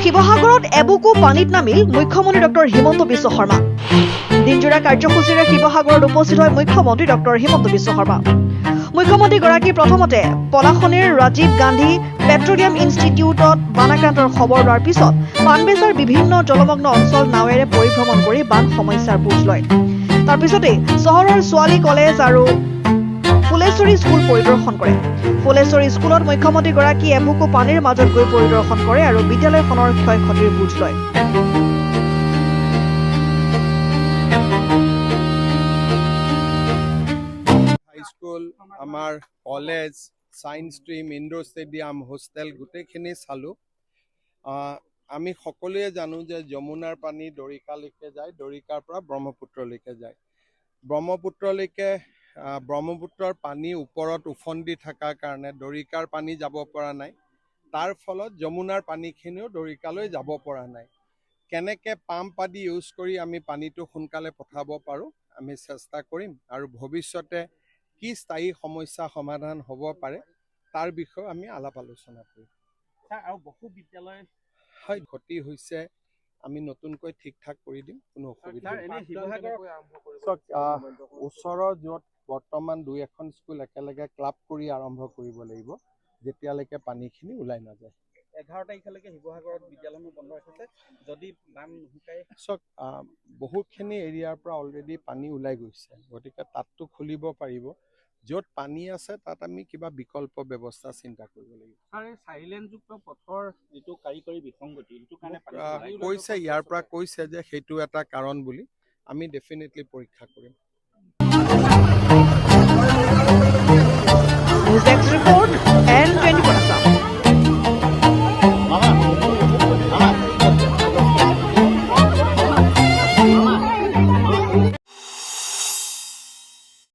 শিৱসাগৰত এবুকু পানীত নামিল মুখ্যমন্ত্ৰী ডক্টৰ হিমন্ত বিশ্ব শৰ্মা। দিনজোৰা কাৰ্যসূচীৰে শিৱসাগৰত উপস্থিত হয় মুখ্যমন্ত্ৰী ডক্টৰ হিমন্ত বিশ্ব শৰ্মা। মুখ্যমন্ত্ৰীগৰাকী প্ৰথমতে পলাশনিৰ ৰাজীৱ গান্ধী পেট্ৰলিয়াম ইনষ্টিটিউটত বানাক্ৰান্তৰ খবৰ লোৱাৰ পিছত পানবেজাৰ বিভিন্ন জলমগ্ন অঞ্চল নাৱেৰে পৰিভ্ৰমণ কৰি বান সমস্যাৰ বুজ লয়। তাৰ পিছতেই চহৰৰ ছোৱালী কলেজ আৰু ফুলেশ্বৰী স্কুল পৰিদৰ্শন কৰে। ফুলেশ্বৰী স্কুলত মুখ্যমন্ত্ৰীগৰাকী এবুকু পানীৰ মাজত গৈ পৰিদৰ্শন কৰে আৰু বিদ্যালয়খনৰ ক্ষয় ক্ষতিৰ বুজ লয়। হাইস্কুল, আমাৰ college, science stream, indoor stadium, hostel গোটেইখিনি চালোঁ। আমি সকলোৱে জানো যে যমুনাৰ পানী দৰিকালৈকে যায়, দৰিকাৰ পৰা ব্ৰহ্মপুত্ৰলৈকে যায়। ব্ৰহ্মপুত্ৰৰ পানী ওপৰত উফন্দি থকাৰ কাৰণে দৰিকাৰ পানী যাব পৰা নাই। তাৰ ফলত যমুনাৰ পানীখিনিও দৰিকালৈ যাব পৰা নাই। কেনেকৈ পাম্প আদি ইউজ কৰি আমি পানীটো সোনকালে পঠাব পাৰোঁ আমি চেষ্টা কৰিম, আৰু ভৱিষ্যতে কি স্থায়ী সমস্যা সমাধান হ'ব পাৰে তাৰ বিষয়ে আমি আলাপ আলোচনা কৰিম। আৰু বহু বিদ্যালয় হয় ক্ষতি হৈছে, আমি নতুনকৈ ঠিক ঠাক কৰি দিম, কোনো অসুবিধা নাই। ওচৰৰ য'ত বৰ্তমান 2-এখন স্কুল একেলগে ক্লাব কৰি আৰম্ভ কৰিব লাগিব, যেতিয়ালৈকে পানীখিনি ওলাই নাযায়। 11 তাৰিখলৈকে শিৱসাগৰত বিদ্যালয়সমূহ বন্ধ ৰাখিছে যদি বান নুশুকাই। বহুখিনি এৰিয়াৰ পৰা অলৰেডি পানী ওলাই গৈছে, গতিকে তাততো খুলিব পাৰিব। য'ত পানী আছে তাত আমি কিবা বিকল্প ব্যৱস্থা চিন্তা কৰিব লাগিব। চাইলেনযুক্ত পথৰ যিটো কাৰিকৰী বিসংগতি, এইটো কাৰণে কৈছে, ইয়াৰ পৰা কৈছে যে সেইটো এটা কাৰণ বুলি, আমি ডেফিনেটলি পৰীক্ষা কৰিম। News Desk report, N24।